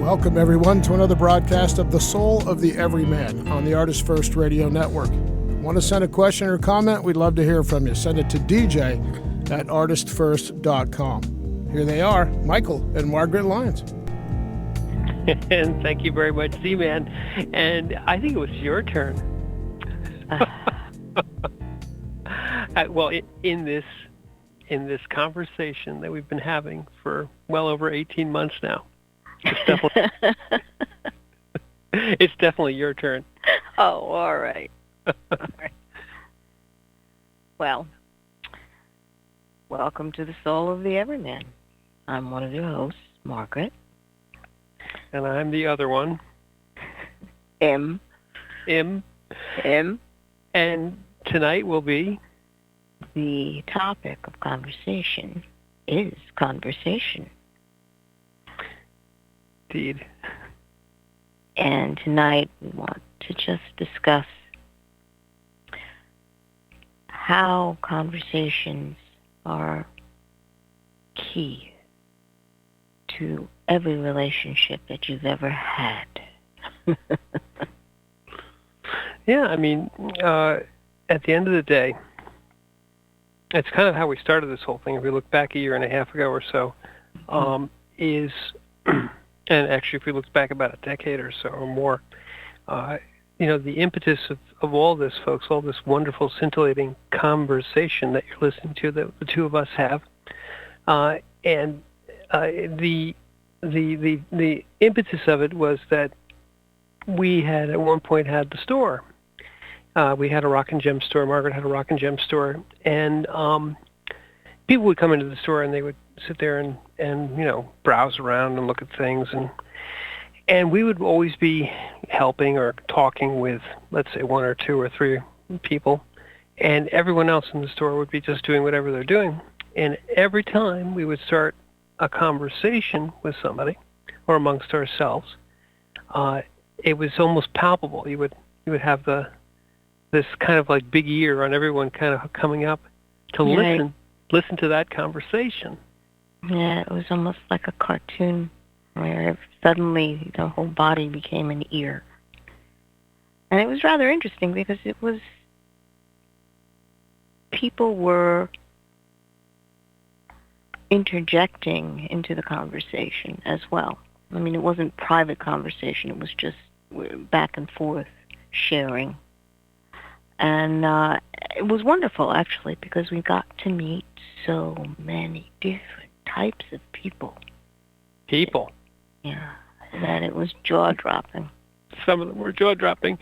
Welcome, everyone, to another broadcast of The Soul of the Everyman on the ArtistFirst Radio Network. Want to send a question or comment? We'd love to hear from you. Send it to dj@artistfirst.com. Here they are, Michael and Margaret Lyons. And thank you very much, Z-Man. And I think it was your turn. Well, in this conversation that we've been having for well over 18 months now, it's definitely your turn. Oh, all right. All right. Well, welcome to the Soul of the Everyman. I'm one of your hosts, Margaret. And I'm the other one. M. And tonight will be... The topic of conversation is conversation. Indeed. And tonight we want to just discuss how conversations are key to every relationship that you've ever had. Yeah, I mean, at the end of the day, it's kind of how we started this whole thing. If we look back a year and a half ago or so, and actually if we look back about a decade or so or more, the impetus of all this, folks, all this wonderful, scintillating conversation that you're listening to that the two of us have, and the impetus of it was that we had at one point had the store. We had a rock and gem store. Margaret had a rock and gem store, and people would come into the store and they would sit there and browse around and look at things, and we would always be helping or talking with, let's say, one or two or three people, and everyone else in the store would be just doing whatever they're doing. And every time we would start a conversation with somebody or amongst ourselves, it was almost palpable. You would have this kind of like big ear on everyone kind of coming up to listen to that conversation. Yeah, it was almost like a cartoon where suddenly the whole body became an ear. And it was rather interesting because people were interjecting into the conversation as well. I mean, it wasn't private conversation. It was just back and forth sharing. And it was wonderful, actually, because we got to meet so many different types of people. Yeah, that it was jaw-dropping. Some of them were jaw-dropping.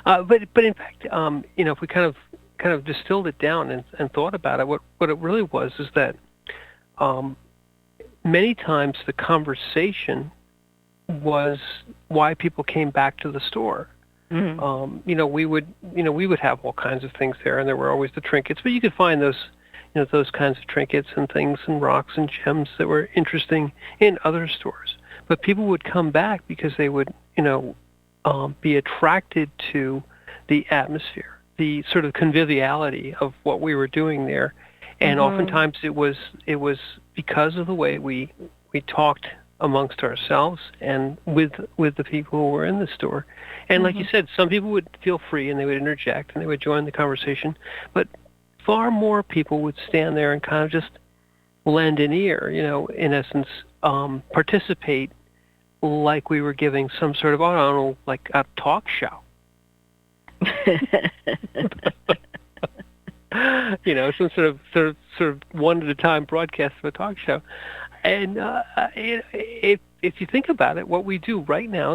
But in fact, if we kind of distilled it down and thought about it, what it really was is that many times the conversation was why people came back to the store. Mm-hmm. We would have all kinds of things there, and there were always the trinkets, but you could find those kinds of trinkets and things and rocks and gems that were interesting in other stores. But people would come back because they would, be attracted to the atmosphere, the sort of conviviality of what we were doing there, and oftentimes it was because of the way we talked amongst ourselves and with the people who were in the store. And like you said, some people would feel free and they would interject and they would join the conversation, but far more people would stand there and kind of just lend an ear, in essence, participate like we were giving some sort of, like a talk show. Some sort of one at a time broadcast of a talk show. And if you think about it, what we do right now,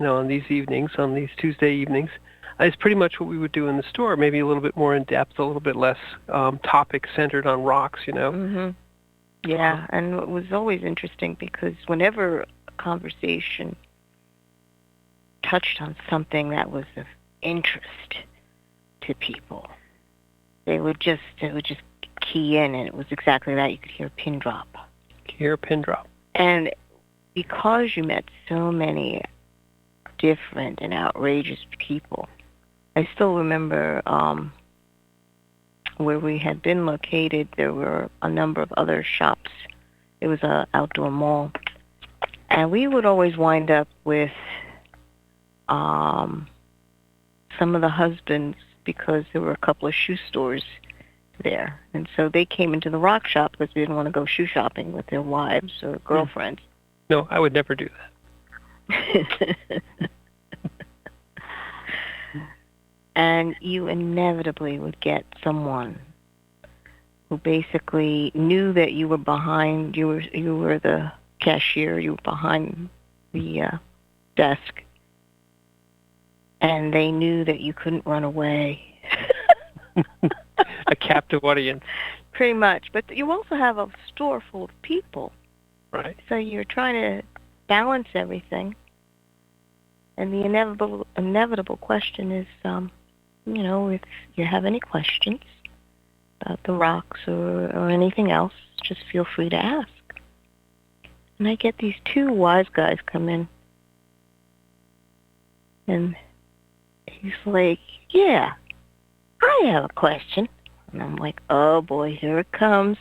on these evenings, on these Tuesday evenings, is pretty much what we would do in the store. Maybe a little bit more in depth, a little bit less topic centered on rocks. Mm-hmm. Yeah, and it was always interesting because whenever a conversation touched on something that was of interest to people, they would just key in, and it was exactly that. You could hear a pin drop. And because you met so many different and outrageous people, I still remember where we had been located, there were a number of other shops. It was an outdoor mall. And we would always wind up with some of the husbands, because there were a couple of shoe stores there. And so they came into the rock shop because they didn't want to go shoe shopping with their wives or girlfriends. No, I would never do that. And you inevitably would get someone who basically knew that you were behind, you were the cashier, you were behind the desk, and they knew that you couldn't run away. A captive audience. Pretty much. But you also have a store full of people. Right. So you're trying to balance everything. And the inevitable question is, if you have any questions about the rocks or anything else, just feel free to ask. And I get these two wise guys come in. And he's like, yeah, I have a question. And I'm like, oh boy, here it comes.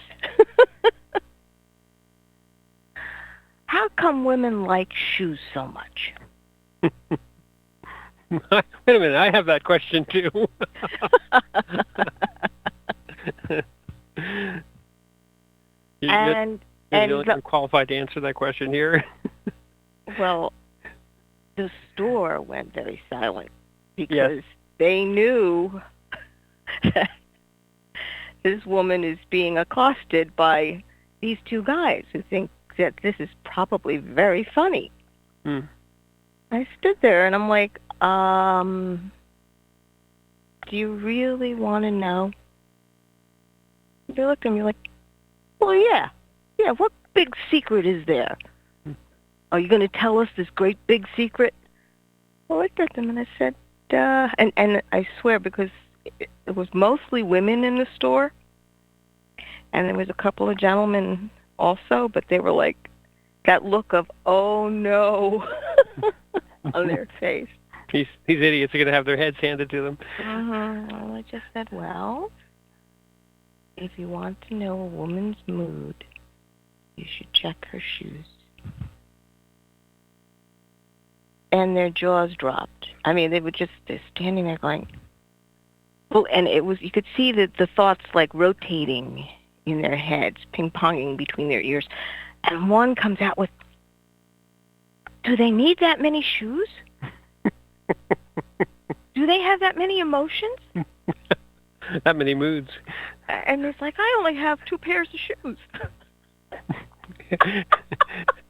How come women like shoes so much? Wait a minute, I have that question too. You're the only one qualified to answer that question here. Well, the store went very silent because they knew that this woman is being accosted by these two guys who think that this is probably very funny. I stood there and I'm like, do you really want to know? They looked at me like, well, yeah, what big secret is there? Are you going to tell us this great big secret? I looked at them and I said, and I swear, because it was mostly women in the store, and there was a couple of gentlemen also, but they were like, that look of, oh no, on their face. These idiots are going to have their heads handed to them. Well, I just said, well, if you want to know a woman's mood, you should check her shoes. And their jaws dropped. I mean, they're standing there going, well, and it was, you could see that the thoughts like rotating in their heads, ping-ponging between their ears. And one comes out with, do they need that many shoes? Do they have that many emotions? That many moods. And it's like, I only have 2 pairs of shoes.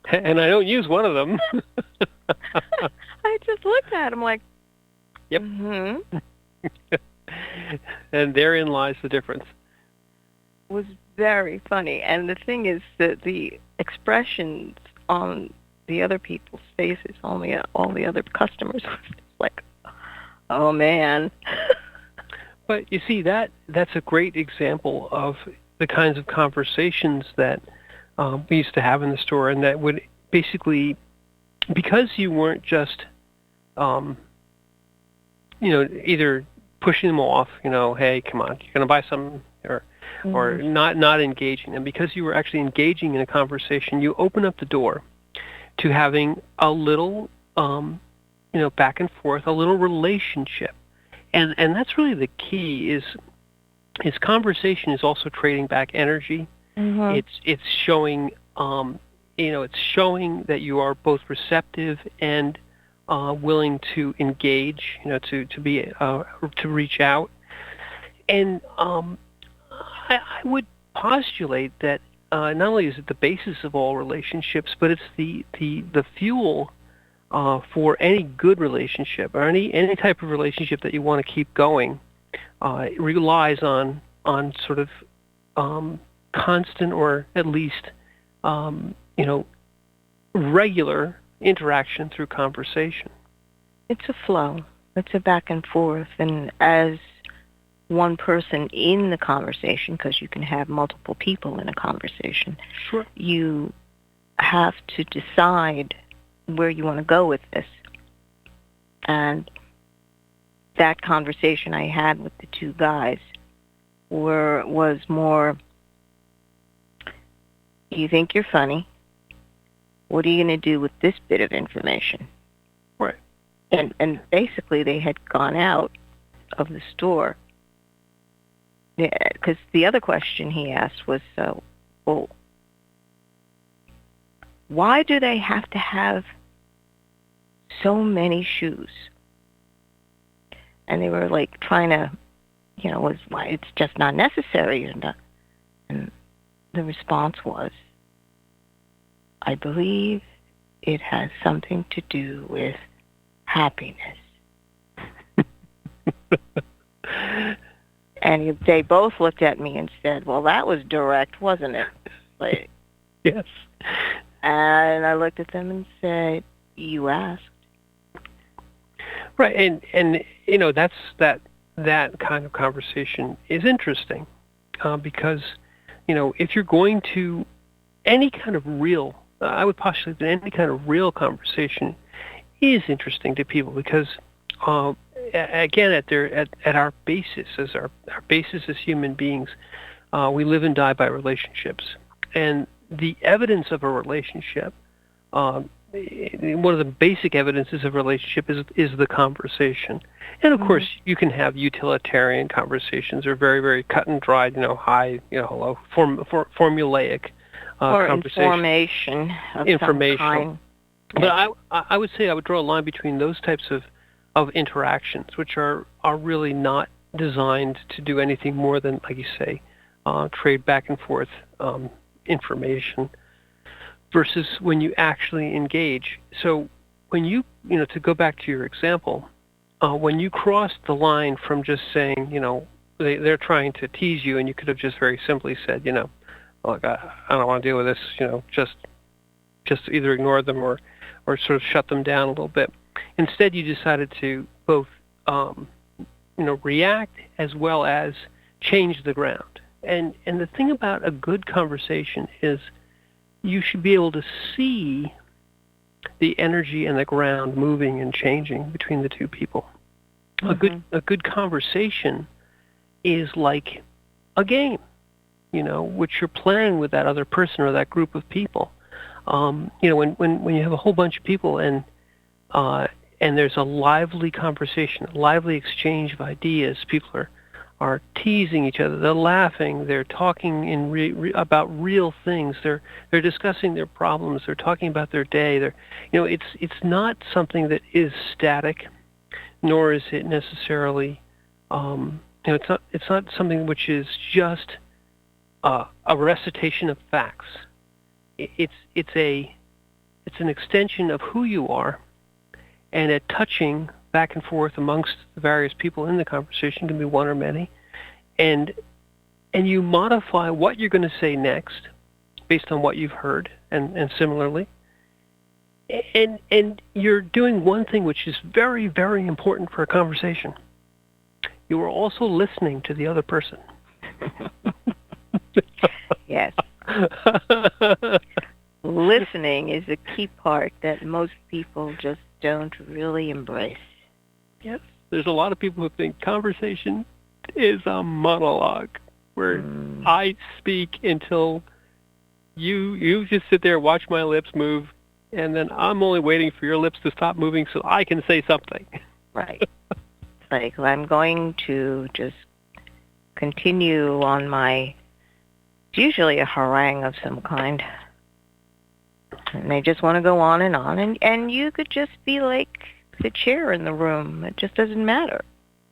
And I don't use one of them. I just looked at him like, yep. And therein lies the difference. It was very funny. And the thing is that the expressions on the other people's faces, all the other customers, was like, oh man. But you see, that's a great example of the kinds of conversations that we used to have in the store, and that would basically, because you weren't just, either pushing them off, hey, come on, you're going to buy something, or not engaging them, because you were actually engaging in a conversation, you open up the door to having a little, back and forth, a little relationship. And that's really the key, is conversation is also trading back energy. It's showing, it's showing that you are both receptive and willing to engage, to reach out. And I would postulate that not only is it the basis of all relationships, but it's the fuel for any good relationship, or any type of relationship that you want to keep going. It relies on sort of constant, or at least regular interaction through conversation. It's a flow. It's a back and forth, and as one person in the conversation, because you can have multiple people in a conversation, sure, you have to decide where you want to go with this. And that conversation I had with the two guys was more, you think you're funny, what are you going to do with this bit of information? Right. And basically they had gone out of the store. Because the other question he asked was, well, why do they have to have so many shoes? And they were like trying to, was why it's just not necessary. And the response was, I believe it has something to do with happiness. And they both looked at me and said, well, that was direct, wasn't it? Like, yes. And I looked at them and said, you asked. Right, and that's that kind of conversation is interesting because, if you're going to any kind of real, I would postulate that any kind of real conversation is interesting to people because, again, at our basis, as our basis as human beings, we live and die by relationships, and the evidence of a relationship. One of the basic evidences of relationship is the conversation, and of course you can have utilitarian conversations or very, very cut and dried, high, hello, formulaic or conversation. information. But I would say I would draw a line between those types of interactions, which are really not designed to do anything more than, like you say, trade back and forth information, versus when you actually engage. So when you to go back to your example, when you cross the line from just saying, they're trying to tease you, and you could have just very simply said, look, I don't want to deal with this, just either ignore them or sort of shut them down a little bit. Instead, you decided to both, react as well as change the ground. And the thing about a good conversation is you should be able to see the energy and the ground moving and changing between the two people. Mm-hmm. A good conversation is like a game, which you're playing with that other person or that group of people. When you have a whole bunch of people and there's a lively conversation, a lively exchange of ideas, people are teasing each other, they're laughing, they're talking about real things, they're discussing their problems, they're talking about their day. It's not something that is static, nor is it necessarily it's not something which is just a recitation of facts. It's an extension of who you are, and a touching back and forth amongst the various people in the conversation, can be one or many, and you modify what you're going to say next based on what you've heard, and similarly, and you're doing one thing which is very, very important for a conversation. You are also listening to the other person. Yes. Listening is a key part that most people just don't really embrace. Yes. There's a lot of people who think conversation is a monologue where I speak until you just sit there, watch my lips move, and then I'm only waiting for your lips to stop moving so I can say something. Right. It's like, I'm going to just continue on my, it's usually a harangue of some kind. And they just want to go on, and you could just be like the chair in the room. It just doesn't matter.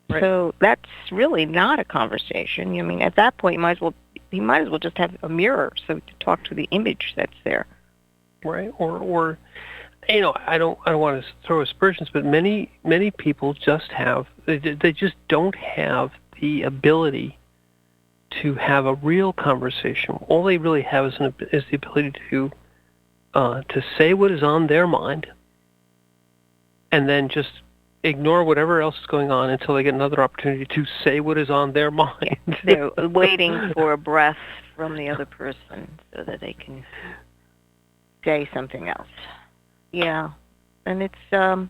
Right. So that's really not a conversation. I mean, at that point, you might as well just have a mirror so to talk to the image that's there. Right. Or I don't want to throw aspersions, but many people just they just don't have the ability to have a real conversation. All they really have is the ability to say what is on their mind, and then just ignore whatever else is going on until they get another opportunity to say what is on their mind. Yeah, they're waiting for a breath from the other person so that they can say something else. Yeah, and it's kind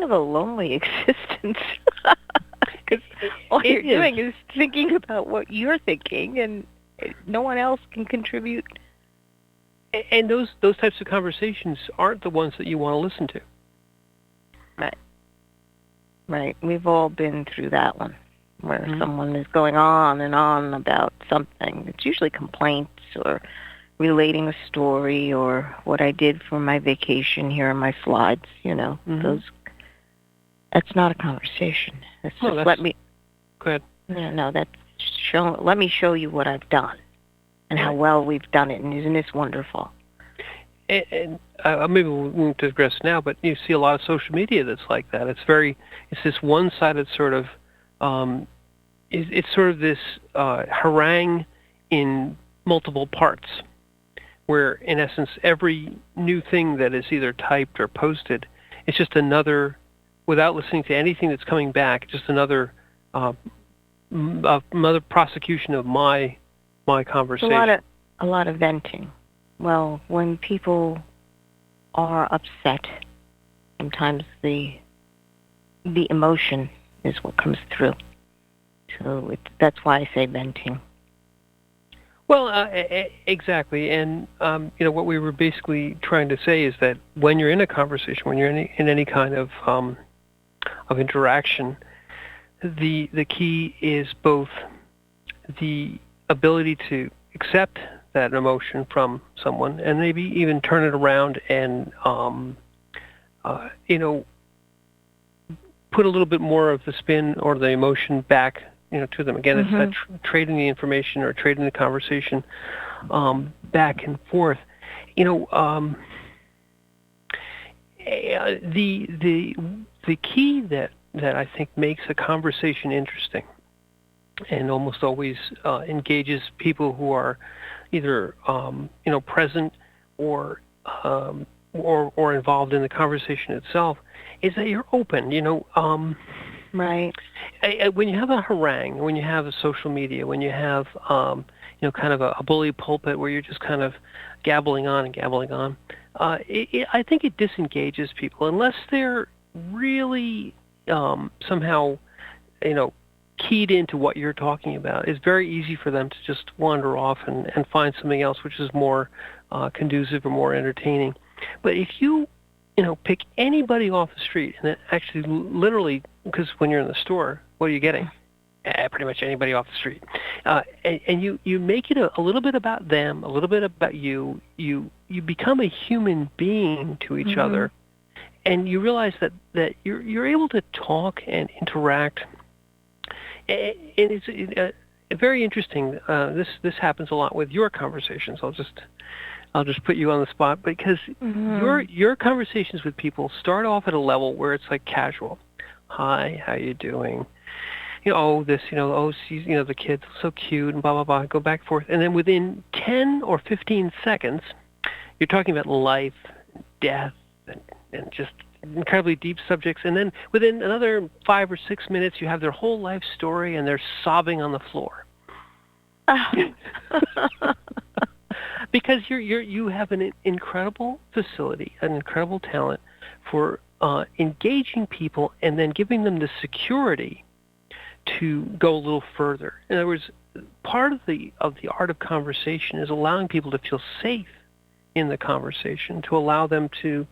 of a lonely existence. Because all you're doing is thinking about what you're thinking, and no one else can contribute And those types of conversations aren't the ones that you want to listen to. Right. Right. We've all been through that one, where someone is going on and on about something. It's usually complaints or relating a story or what I did for my vacation. Here are my slides. Those. That's not a conversation. It's just let me. Go ahead. No, that's let me show you what I've done and how well we've done it, and isn't this wonderful? And maybe we won't digress now, but you see a lot of social media that's like that. It's this one-sided sort of, it's sort of this harangue in multiple parts, where in essence every new thing that is either typed or posted, it's just another, without listening to anything that's coming back, just another prosecution of my conversation. A lot of venting. Well, when people are upset, sometimes the emotion is what comes through. So that's why I say venting. Well, exactly. And what we were basically trying to say is that when you're in a conversation, when you're in any kind of interaction, the key is both the ability to accept that emotion from someone, and maybe even turn it around and put a little bit more of the spin or the emotion back, to them. Again, it's trading the information or trading the conversation back and forth. The key that I think makes a conversation interesting and almost always engages people who are either present or involved in the conversation itself, is that you're open. Right. When you have a harangue, when you have a social media, when you have kind of a bully pulpit where you're just kind of gabbling on and gabbling on, I think it disengages people unless they're really somehow keyed into what you're talking about. It's very easy for them to just wander off and find something else which is more conducive or more entertaining. But if you pick anybody off the street, and actually literally, because when you're in the store, what are you getting? Pretty much anybody off the street. And you make it a little bit about them, a little bit about you. You become a human being to each other, and you realize that you're able to talk and interact. And it's very interesting. This happens a lot with your conversations. I'll just put you on the spot, because your conversations with people start off at a level where it's like casual. Hi, how you doing? She's, the kid's so cute, and blah, blah, blah, go back and forth. And then within 10 or 15 seconds, you're talking about life, death, and just incredibly deep subjects. And then within another 5 or 6 minutes, you have their whole life story, and they're sobbing on the floor. Because you have an incredible facility, an incredible talent for engaging people and then giving them the security to go a little further. In other words, part of the art of conversation is allowing people to feel safe in the conversation, to allow them to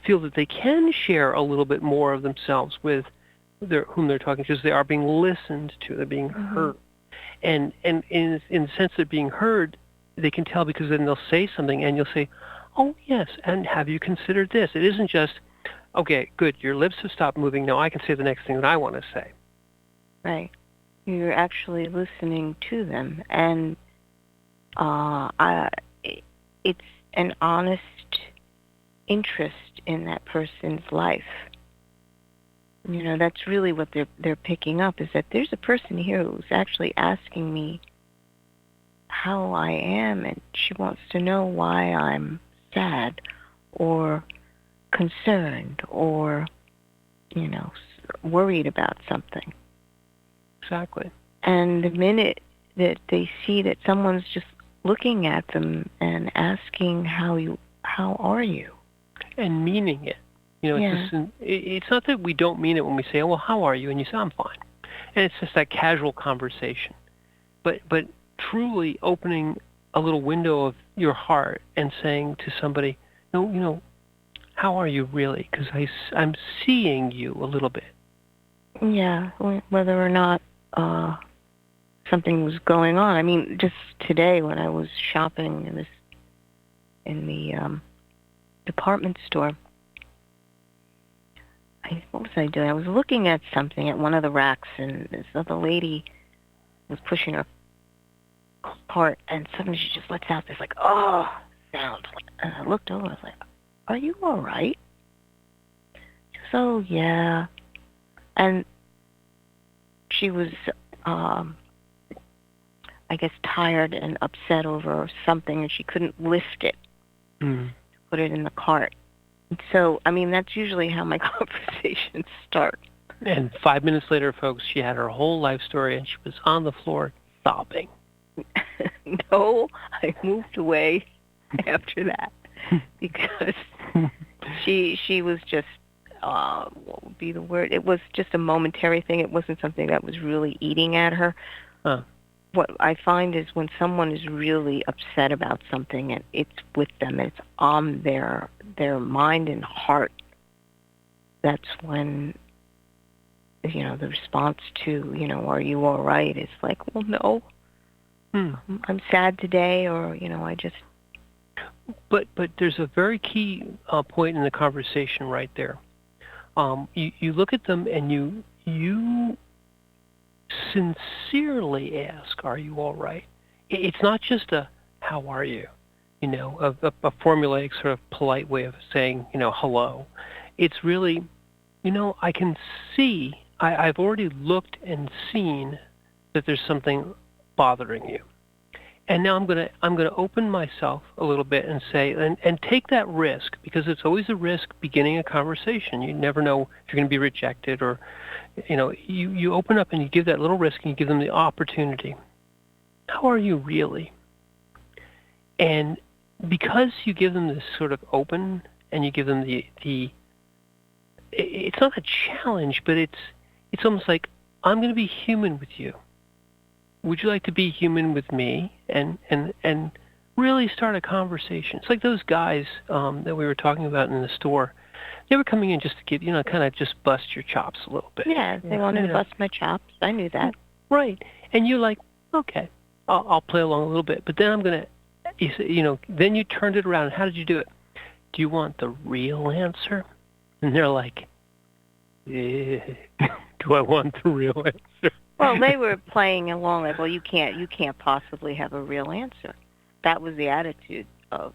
feel that they can share a little bit more of themselves with whom they're talking to, because they are being listened to, they're being heard. And in the sense of being heard, they can tell, because then they'll say something and you'll say, oh, yes, and have you considered this? It isn't just, okay, good, your lips have stopped moving, now I can say the next thing that I want to say. Right. You're actually listening to them. And it's an honest interest in that person's life. That's really what they're picking up, is that there's a person here who's actually asking me how I am, and she wants to know why I'm sad or concerned or, worried about something. Exactly. And the minute that they see that someone's just looking at them and asking how are you? And meaning it. It's not that we don't mean it when we say, oh, well, how are you? And you say, I'm fine. And it's just that casual conversation. But truly opening a little window your heart and saying to somebody, no, how are you really? Because I'm seeing you a little bit. Yeah, whether or not something was going on. I mean, just today when I was shopping in the department store, what was I doing? I was looking at something at one of the racks, and this other lady was pushing her cart, and suddenly she just lets out this like, oh, sound. And I looked over, I was like, are you all right? She goes, oh, yeah. And she was, I guess, tired and upset over something, and she couldn't lift it to put it in the cart. And so, I mean, that's usually how my conversations start. And 5 minutes later, folks, she had her whole life story, and she was on the floor sobbing. No, I moved away after that because she was just, what would be the word? It was just a momentary thing. It wasn't something that was really eating at her. Huh. What I find is when someone is really upset about something and it's with them, it's on their mind and heart, that's when, the response to, are you all right? Is like, well, no, I'm sad today, or, I just... But there's a very key point in the conversation right there. You look at them and you sincerely ask, are you all right? It's not just a, how are you? A formulaic sort of polite way of saying, hello. It's really, I can see, I've already looked and seen that there's something bothering you. And now I'm gonna open myself a little bit and say, and take that risk, because it's always a risk beginning a conversation. You never know if you're going to be rejected, or, you open up and you give that little risk and you give them the opportunity. How are you really? And because you give them this sort of open, and you give them the it's not a challenge, but it's almost like, I'm going to be human with you. Would you like to be human with me? And really start a conversation. It's like those guys that we were talking about in the store. They were coming in just to give, kind of just bust your chops a little bit. Yeah, they wanted to bust my chops. I knew that. Right. And you're like, okay, I'll play along a little bit. But then I'm going to, then you turned it around. How did you do it? Do you want the real answer? And they're like, do I want the real answer? Well, they were playing along like, well, you can't possibly have a real answer. That was the attitude of,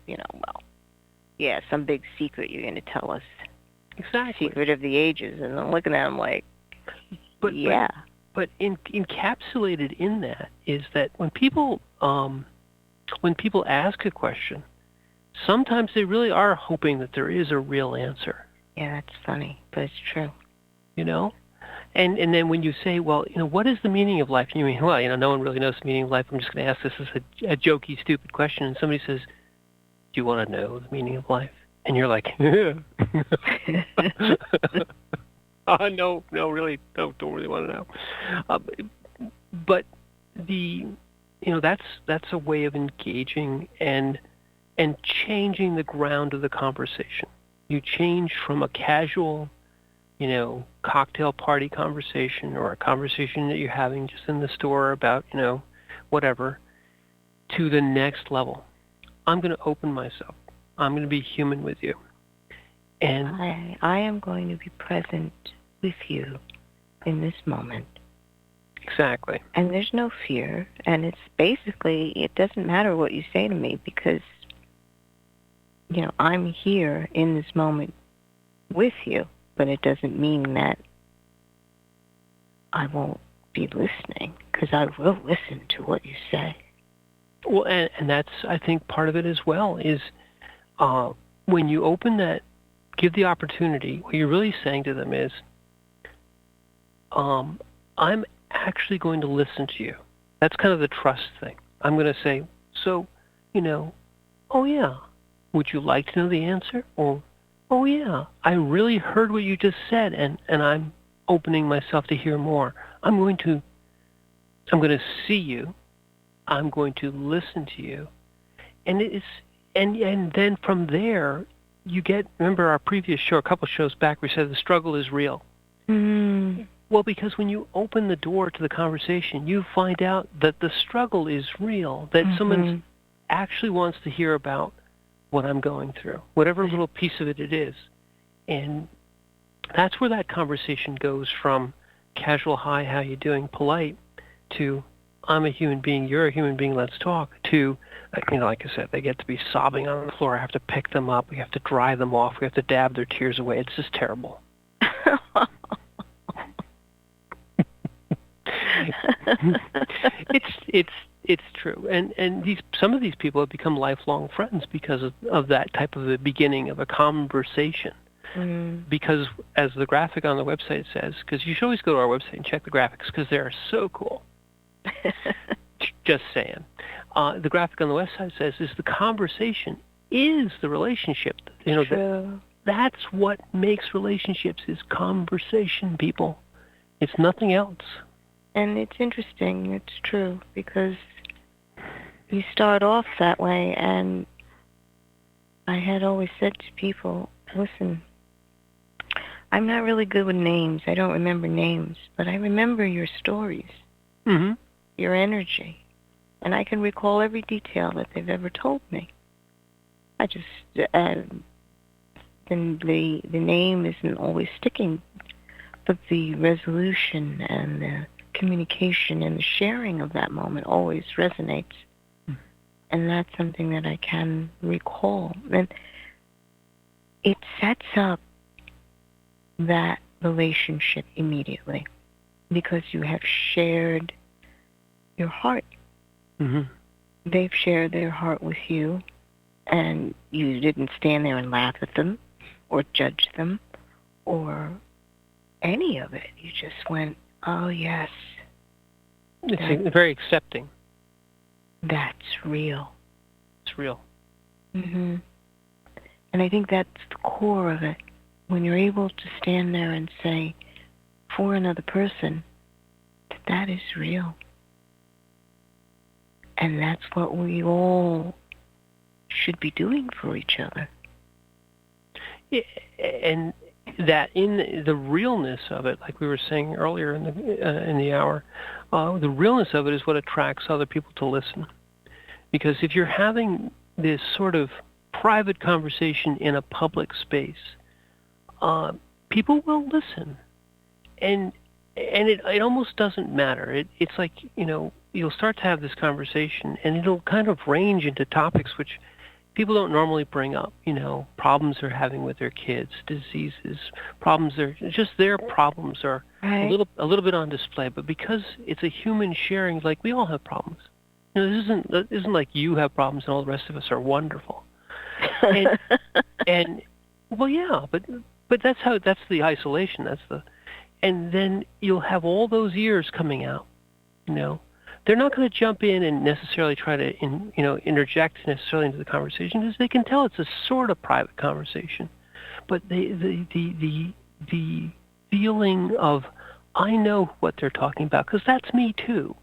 some big secret you're going to tell us. Exactly. Secret of the ages. And I'm looking at them like, yeah. But encapsulated in that is that when people ask a question, sometimes they really are hoping that there is a real answer. Yeah, that's funny, but it's true. And then when you say, well, what is the meaning of life? And you mean, well, no one really knows the meaning of life. I'm just going to ask this as a jokey, stupid question. And somebody says, do you want to know the meaning of life? And you're like, yeah. No, really, don't really want to know. But that's a way of engaging and changing the ground of the conversation. You change from a casual, cocktail party conversation, or a conversation that you're having just in the store about, whatever, to the next level. I'm going to open myself. I'm going to be human with you. And I am going to be present with you in this moment. Exactly. And there's no fear. And it's basically, it doesn't matter what you say to me, because, I'm here in this moment with you. But it doesn't mean that I won't be listening, because I will listen to what you say. Well, and that's, I think, part of it as well, is when you open that, give the opportunity, what you're really saying to them is, I'm actually going to listen to you. That's kind of the trust thing. I'm going to say, so, oh yeah, would you like to know the answer? Or, oh yeah, I really heard what you just said, and I'm opening myself to hear more. I'm going to see you. I'm going to listen to you. and it is, and then from there, you get. Remember our previous show, a couple shows back, we said the struggle is real. Mm. Well, because when you open the door to the conversation, you find out that the struggle is real. That someone actually wants to hear about what I'm going through, whatever little piece of it is, and that's where that conversation goes from casual, hi, how you doing, polite, to I'm a human being, you're a human being, let's talk, to, like I said, they get to be sobbing on the floor. I have to pick them up. We have to dry them off. We have to dab their tears away. It's just terrible. It's true. And some of these people have become lifelong friends because of that type of the beginning of a conversation. Because as the graphic on the website says, because you should always go to our website and check the graphics because they're so cool. Just saying. The graphic on the website says is the conversation is the relationship. True. That's what makes relationships is conversation, people. It's nothing else. And it's interesting. It's true because you start off that way, and I had always said to people, listen, I'm not really good with names. I don't remember names, but I remember your stories, your energy, and I can recall every detail that they've ever told me. I just, the name isn't always sticking, but the resolution and the communication and the sharing of that moment always resonates. And that's something that I can recall. And it sets up that relationship immediately because you have shared your heart. They've shared their heart with you, and you didn't stand there and laugh at them or judge them or any of it. You just went, oh, yes. It's very accepting. That's real. It's real. And I think that's the core of it. When you're able to stand there and say, for another person, that is real. And that's what we all should be doing for each other. Yeah, and that in the realness of it, like we were saying earlier in the hour, the realness of it is what attracts other people to listen. Because if you're having this sort of private conversation in a public space, people will listen, and it almost doesn't matter. It's like you'll start to have this conversation, and it'll kind of range into topics which people don't normally bring up, problems they're having with their kids, diseases, problems their problems are a little bit on display. But because it's a human sharing, like we all have problems. This isn't like you have problems and all the rest of us are wonderful. And well, yeah, but that's the isolation. And then you'll have all those ears coming out. They're not going to jump in and necessarily try to interject necessarily into the conversation because they can tell it's a sort of private conversation. But the feeling of I know what they're talking about because that's me too.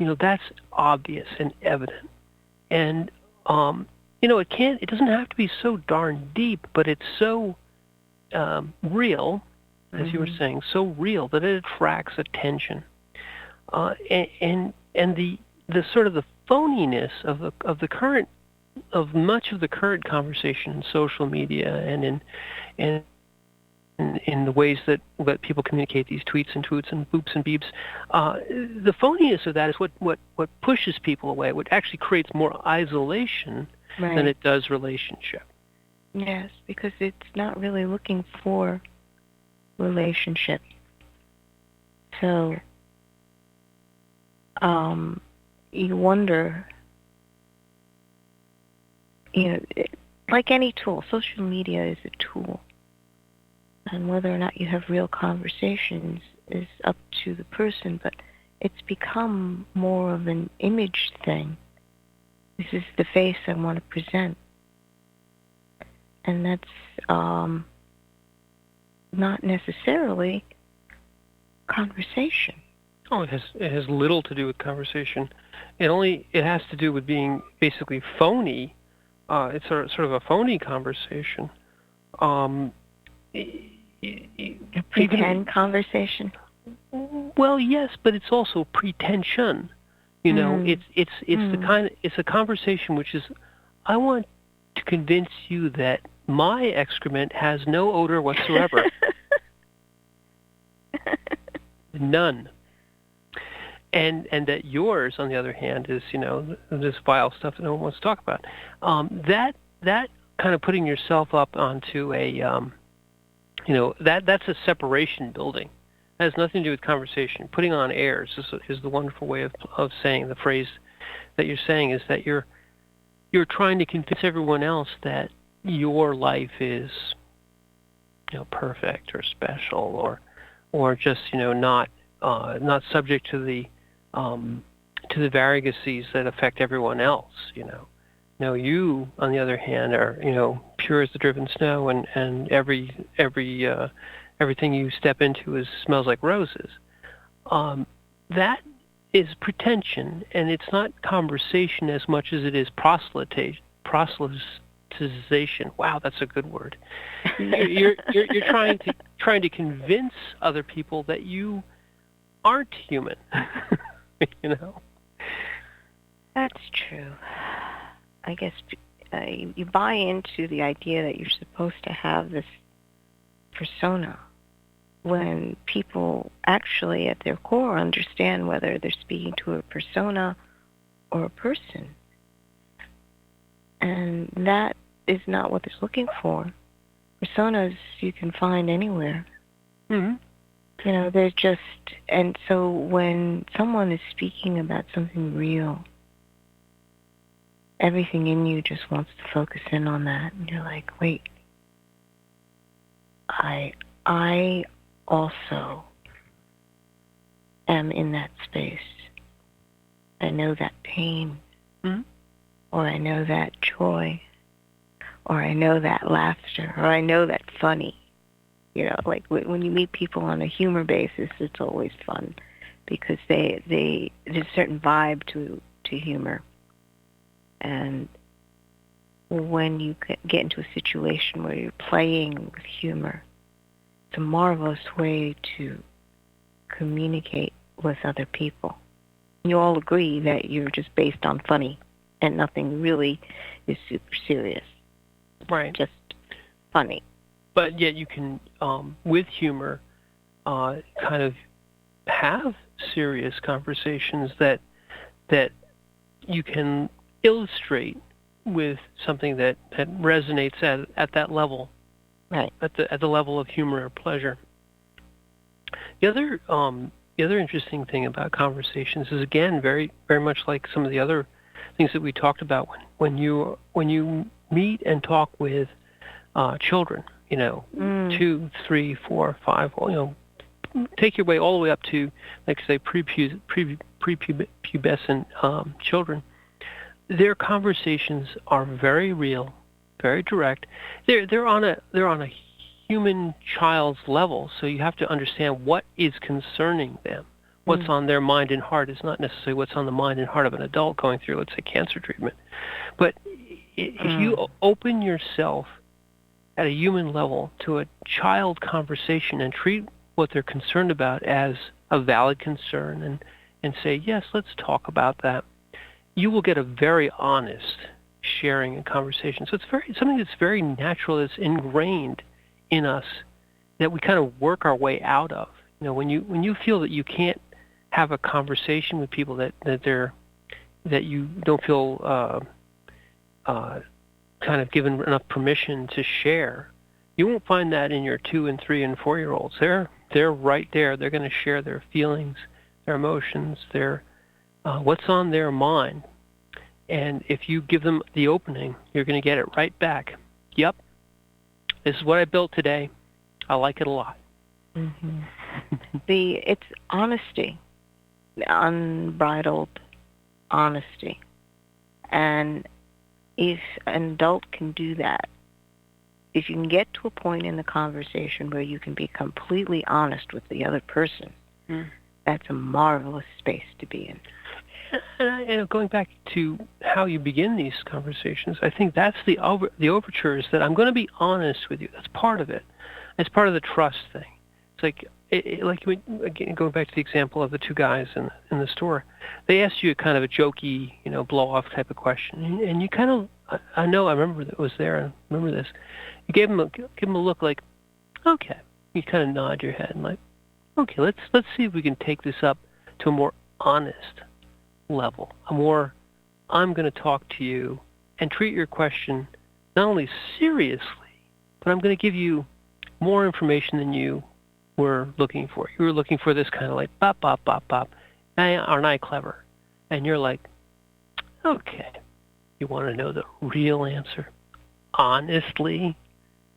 That's obvious and evident. And it doesn't have to be so darn deep, but it's so real, as you were saying, so real that it attracts attention. And the sort of the phoniness of the current of much of the current conversation in social media and in the ways that people communicate these tweets and toots and boops and beeps, the phoniness of that is what pushes people away. What actually creates more isolation than it does relationship. Yes, because it's not really looking for relationship. So you wonder, like any tool, social media is a tool. And whether or not you have real conversations is up to the person, but it's become more of an image thing. This is the face I want to present. And that's not necessarily conversation. Oh, it has little to do with conversation. It has to do with being basically phony. It's sort of a phony conversation. Pretend conversation. Well, yes, but it's also pretension. It's a conversation which is, I want to convince you that my excrement has no odor whatsoever. None. And that yours, on the other hand, is, this vile stuff that no one wants to talk about. That kind of putting yourself up onto a, that's a separation building. It has nothing to do with conversation. Putting on airs is the wonderful way of saying the phrase that you're saying, is that you're trying to convince everyone else that your life is, perfect or special or just, not subject to the variegouses that affect everyone else. No, you, on the other hand, are, pure as the driven snow, and everything you step into smells like roses. That is pretension, and it's not conversation as much as it is proselytization. Wow, that's a good word. You're trying to convince other people that you aren't human. That's true. I guess you buy into the idea that you're supposed to have this persona, when people actually at their core understand whether they're speaking to a persona or a person. And that is not what they're looking for. Personas you can find anywhere. Mm-hmm. They're just, and so when someone is speaking about something real, everything in you just wants to focus in on that. And you're like, wait, I also am in that space. I know that pain, or I know that joy, or I know that laughter, or I know that funny. Like when you meet people on a humor basis, it's always fun because there's a certain vibe to humor. And when you get into a situation where you're playing with humor, it's a marvelous way to communicate with other people. You all agree that you're just based on funny and nothing really is super serious. Right. Just funny. But yet you can, with humor, kind of have serious conversations that you can illustrate with something that resonates at that level, right? At the level of humor or pleasure. The other interesting thing about conversations is, again, very very much like some of the other things that we talked about when you meet and talk with children. 2, 3, 4, 5. Take your way all the way up to, like, say, prepubescent children. Their conversations are very real, very direct. They're on a human child's level, so you have to understand what is concerning them. What's on their mind and heart is not necessarily what's on the mind and heart of an adult going through, let's say, cancer treatment. But if you open yourself at a human level to a child conversation and treat what they're concerned about as a valid concern and say, yes, let's talk about that, you will get a very honest sharing and conversation. So it's something that's very natural, that's ingrained in us, that we kind of work our way out of. When you feel that you can't have a conversation with people that you don't feel kind of given enough permission to share, you won't find that in your 2 and 3 and 4-year-olds. They're right there. They're going to share their feelings, their emotions, their what's on their mind. And if you give them the opening, you're going to get it right back. Yep, this is what I built today. I like it a lot. Mm-hmm. It's honesty, unbridled honesty. And if an adult can do that, if you can get to a point in the conversation where you can be completely honest with the other person that's a marvelous space to be in. And going back to how you begin these conversations, I think that's the overture, is that I'm going to be honest with you. That's part of it. It's part of the trust thing. It's like again, going back to the example of the two guys in the store, they asked you kind of a jokey, blow off type of question, and you kind of, I remember that was there. I remember this. You gave them a look like, okay. You kind of nod your head and like, okay, let's see if we can take this up to a more honest level. I'm going to talk to you and treat your question not only seriously, but I'm going to give you more information than you were looking for. You were looking for this kind of like bop, bop, bop, bop. Aren't I clever? And you're like, okay, you want to know the real answer? Honestly?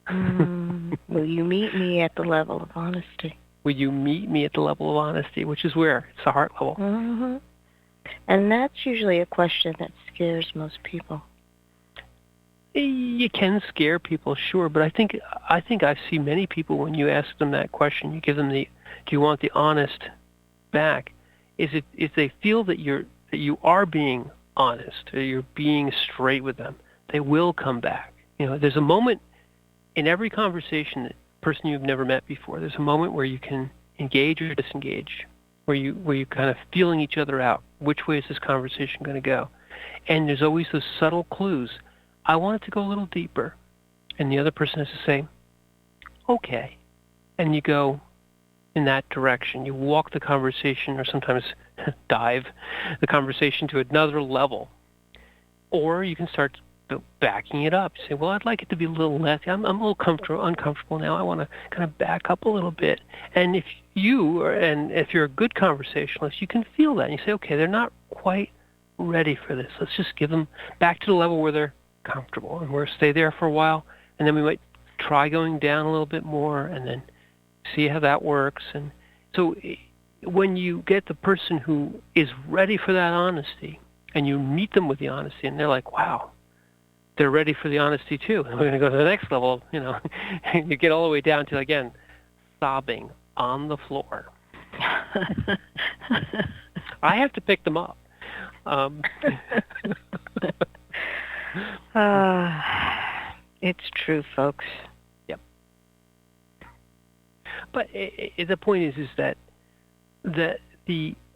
Will you meet me at the level of honesty? Will you meet me at the level of honesty, which is where? It's the heart level. Mm-hmm. And that's usually a question that scares most people. You can scare people, sure, but I think I see many people when you ask them that question, you give them do you want the honest back? If they feel that you are being honest, or you're being straight with them, they will come back. There's a moment in every conversation, that person you've never met before, there's a moment where you can engage or disengage, where you kind of feeling each other out. Which way is this conversation going to go? And there's always those subtle clues. I want it to go a little deeper. And the other person has to say, okay. And you go in that direction. You walk the conversation, or sometimes dive the conversation to another level. Or you can start backing it up. You say, well, I'd like it to be a little less. I'm a little uncomfortable now. I want to kind of back up a little bit. And if you're a good conversationalist, you can feel that. And you say, okay, they're not quite ready for this. Let's just give them back to the level where they're comfortable, and we'll stay there for a while, and then we might try going down a little bit more, and then see how that works. And so when you get the person who is ready for that honesty, and you meet them with the honesty, and they're like, wow, they're ready for the honesty too, and we're going to go to the next level, and you get all the way down to, again, sobbing on the floor. I have to pick them up. It's true, folks. Yep. But the point is that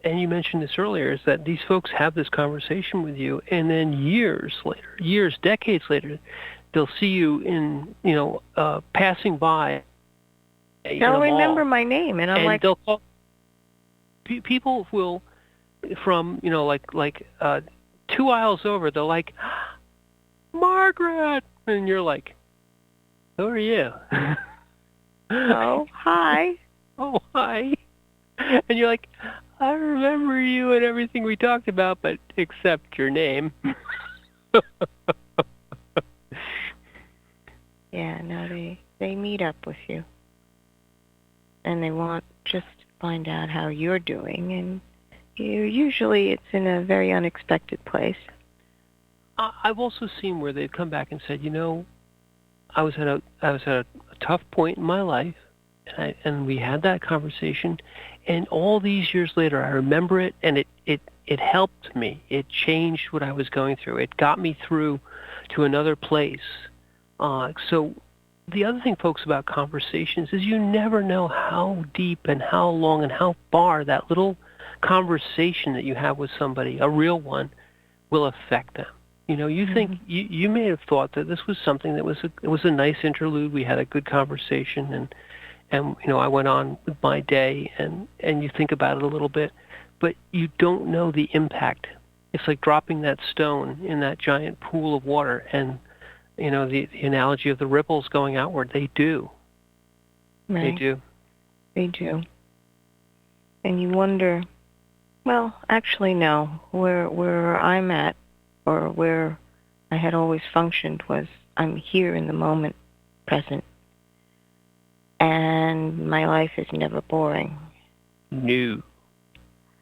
and you mentioned this earlier, is that these folks have this conversation with you, and then decades later, they'll see you in, passing by. They'll remember my name, and I'm like, they'll call. People will, from 2 aisles over, they're like, Margaret, and you're like, who are you? Oh, hi. Oh, hi. And you're like, I remember you and everything we talked about, but except your name. Yeah, no, they meet up with you. And they want just to find out how you're doing, and usually it's in a very unexpected place. I've also seen where they've come back and said, I was at a tough point in my life, and we had that conversation, and all these years later, I remember it, and it helped me. It changed what I was going through. It got me through to another place. So the other thing, folks, about conversations is you never know how deep and how long and how far that little conversation that you have with somebody, a real one, will affect them. You think you may have thought that this was something that was a nice interlude. We had a good conversation, and I went on with my day, and you think about it a little bit, but you don't know the impact. It's like dropping that stone in that giant pool of water, and the analogy of the ripples going outward. They do. Right. They do. And you wonder, well, actually, no. Where I'm at, or where I had always functioned, was I'm here in the moment, present. And my life is never boring. No.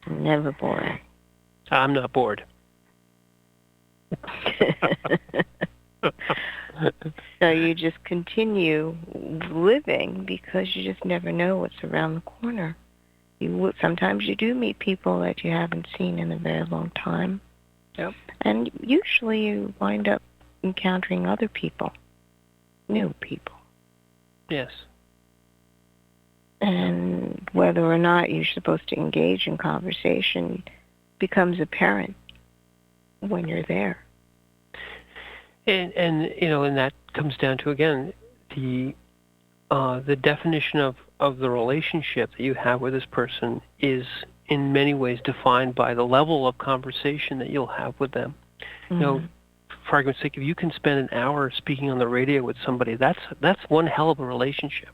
Never boring. I'm not bored. So you just continue living because you just never know what's around the corner. Sometimes you do meet people that you haven't seen in a very long time. Yep. And usually you wind up encountering other people, new people. Yes. And whether or not you're supposed to engage in conversation becomes apparent when you're there. And and that comes down to, again, the definition of the relationship that you have with this person is in many ways defined by the level of conversation that you'll have with them. Mm-hmm. For argument's sake, if you can spend an hour speaking on the radio with somebody, that's one hell of a relationship.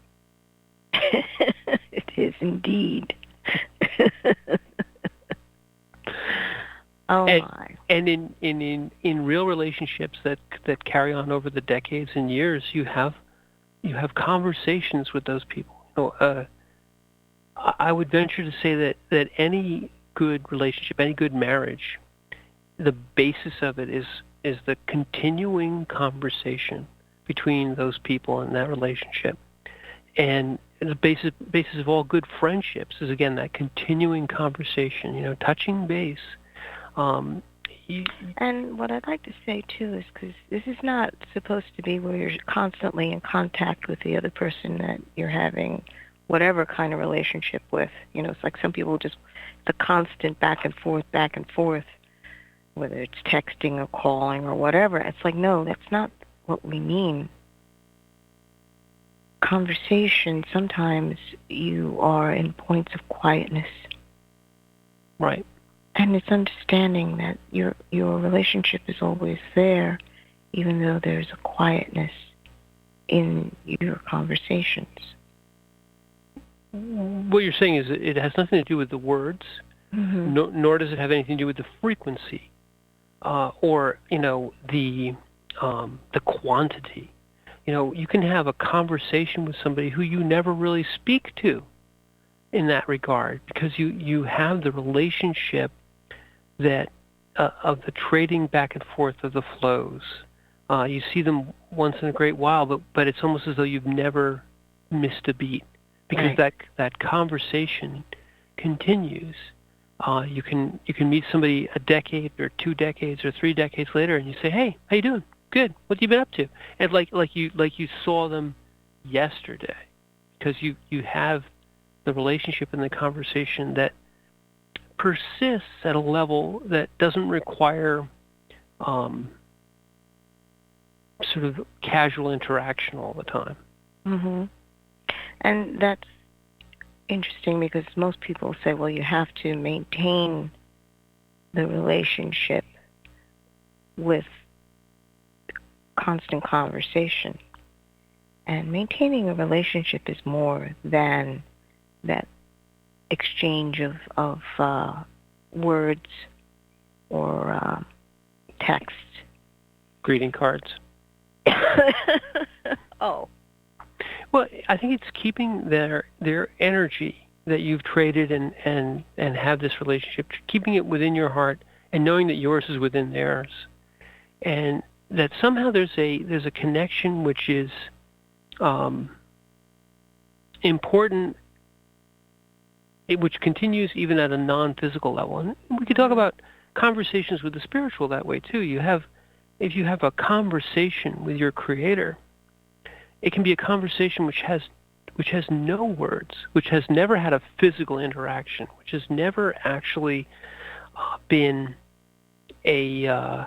It is indeed. Oh my! And in real relationships that carry on over the decades and years, you have conversations with those people. I would venture to say that any good relationship, any good marriage, the basis of it is the continuing conversation between those people in that relationship. And the basis of all good friendships is, again, that continuing conversation, touching base. And what I'd like to say, too, is because this is not supposed to be where you're constantly in contact with the other person that you're having whatever kind of relationship with. It's like some people just, the constant back and forth, whether it's texting or calling or whatever. It's like, no, that's not what we mean. Conversation, sometimes you are in points of quietness. Right. And it's understanding that your relationship is always there, even though there's a quietness in your conversations. What you're saying is it has nothing to do with the words, mm-hmm. nor does it have anything to do with the frequency, or the quantity. You can have a conversation with somebody who you never really speak to in that regard, because you have the relationship that of the trading back and forth of the flows. You see them once in a great while, but it's almost as though you've never missed a beat, because right. that conversation continues. You can meet somebody a decade or 2 decades or 3 decades later, and you say, "Hey, how you doing? Good. What have you been up to?" And like you saw them yesterday, because you have the relationship and the conversation that persists at a level that doesn't require sort of casual interaction all the time. Mm-hmm. And that's interesting, because most people say, well, you have to maintain the relationship with constant conversation. And maintaining a relationship is more than that exchange of words or text. Greeting cards. Oh. Well, I think it's keeping their energy that you've traded and have this relationship, keeping it within your heart and knowing that yours is within theirs, and that somehow there's a connection which is important, which continues even at a non-physical level. And we could talk about conversations with the spiritual that way too. If you have a conversation with your Creator, it can be a conversation which has no words, which has never had a physical interaction, which has never actually been a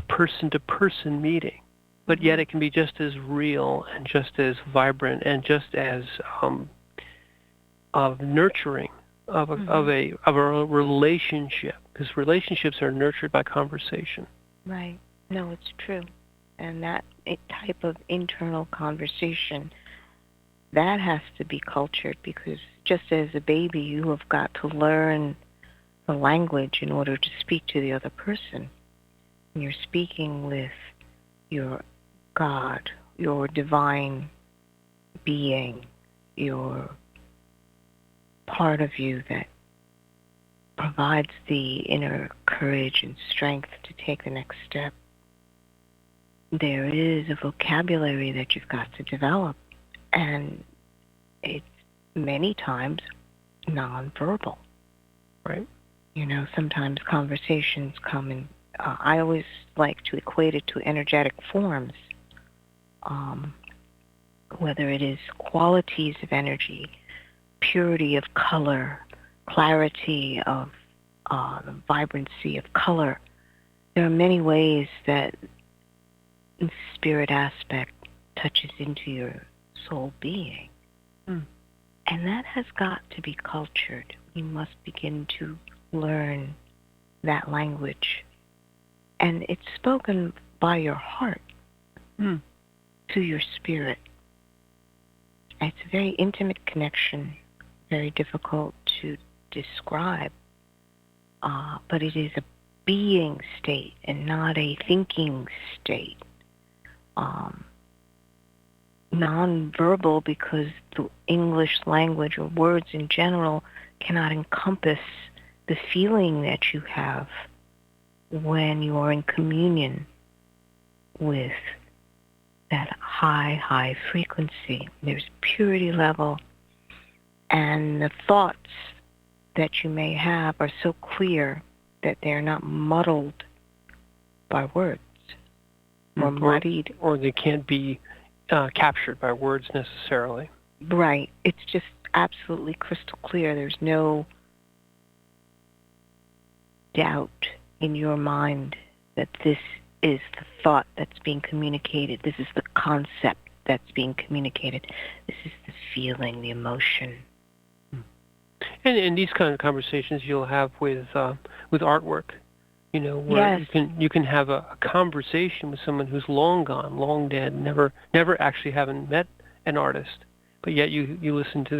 person-to-person meeting, but yet it can be just as real and just as vibrant and just as of nurturing of a relationship, because relationships are nurtured by conversation. Right. No, it's true. And that type of internal conversation, that has to be cultured, because just as a baby, you have got to learn the language in order to speak to the other person. And you're speaking with your God, your divine being, your part of you that provides the inner courage and strength to take the next step. There is a vocabulary that you've got to develop, and it's many times nonverbal. Right. Sometimes conversations come in. I always like to equate it to energetic forms, whether it is qualities of energy, purity of color, clarity of the vibrancy of color. There are many ways that the spirit aspect touches into your soul being. Mm. And that has got to be cultured. We must begin to learn that language. And it's spoken by your heart to your spirit. It's a very intimate connection, very difficult to describe, but it is a being state and not a thinking state. Non-verbal, because the English language or words in general cannot encompass the feeling that you have when you are in communion with that high frequency. There's purity level, and the thoughts that you may have are so clear that they're not muddled by words or muddied. Or they can't be captured by words necessarily. Right. It's just absolutely crystal clear. There's no doubt in your mind that this is the thought that's being communicated. This is the concept that's being communicated. This is the feeling, the emotion. And these kind of conversations you'll have with artwork, where yes. you can have a conversation with someone who's long gone, long dead, never actually having met an artist, but yet you listen to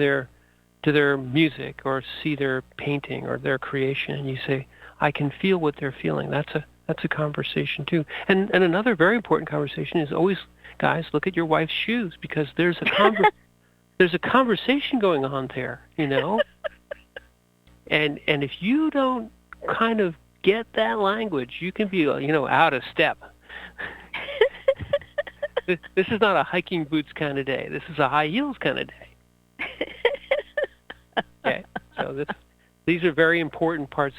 their music or see their painting or their creation, and you say, I can feel what they're feeling. That's a conversation too. And another very important conversation is always, guys, look at your wife's shoes, because there's a conversation going on there, And if you don't kind of get that language, you can be, out of step. This is not a hiking boots kind of day. This is a high heels kind of day. Okay, so these are very important parts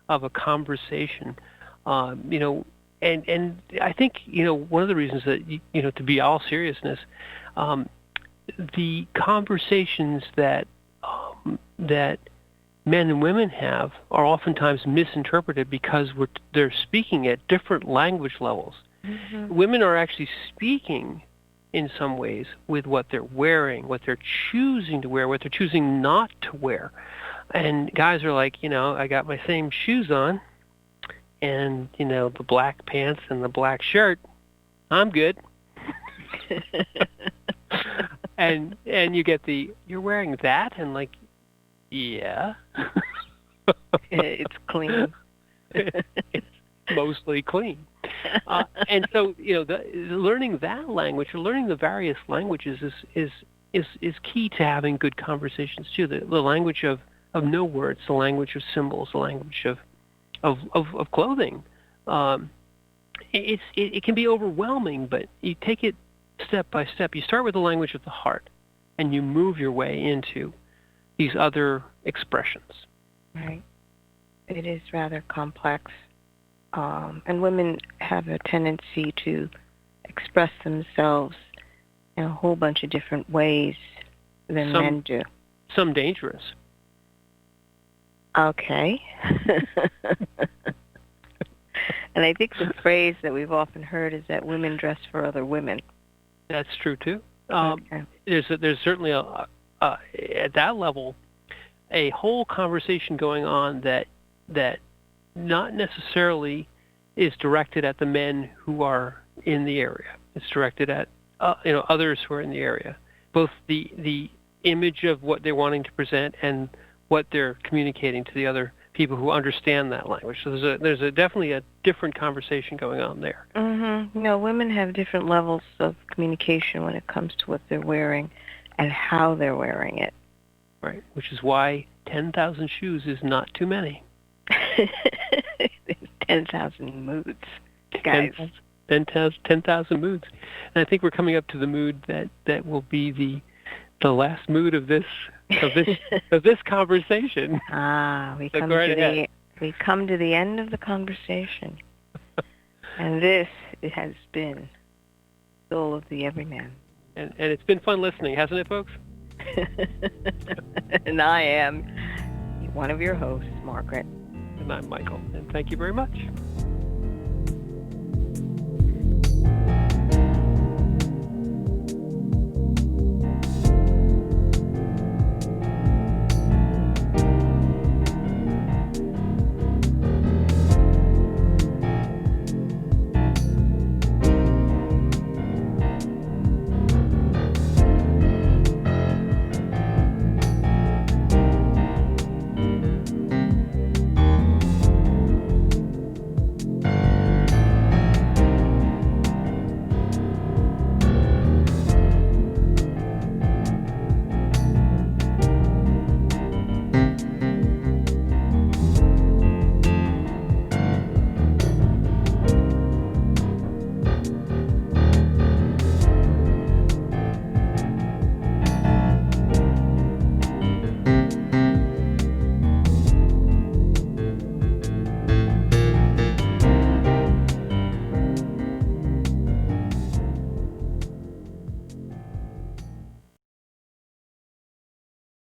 of a conversation. And I think one of the reasons that to be all seriousness, the conversations that men and women have are oftentimes misinterpreted because they're speaking at different language levels. Mm-hmm. Women are actually speaking in some ways with what they're wearing, what they're choosing to wear, what they're choosing not to wear. And guys are like, I got my same shoes on and, the black pants and the black shirt. I'm good. and you get you're wearing that, and like, yeah. It's clean. It's mostly clean. And so, learning that language, or learning the various languages is key to having good conversations too. The language of no words, the language of symbols, the language of clothing. It can be overwhelming, but you take it step by step. You start with the language of the heart, and you move your way into these other expressions. Right. It is rather complex. And women have a tendency to express themselves in a whole bunch of different ways than men do. Some dangerous. Okay. And I think the phrase that we've often heard is that women dress for other women. That's true too. Okay. There's certainly at that level a whole conversation going on that not necessarily is directed at the men who are in the area. It's directed at others who are in the area. Both the image of what they're wanting to present and what they're communicating to the other people who understand that language. So there's definitely a different conversation going on there. Mm-hmm. Women have different levels of communication when it comes to what they're wearing and how they're wearing it. Right, which is why 10,000 shoes is not too many. 10,000 moods, guys. 10,000 moods. And I think we're coming up to the mood that will be the last mood of this of this conversation. We So come go right to ahead. we come to the end of the conversation, and this has been Soul of the Everyman. And it's been fun listening, hasn't it, folks? And I am one of your hosts, Margaret. And I'm Michael. And thank you very much.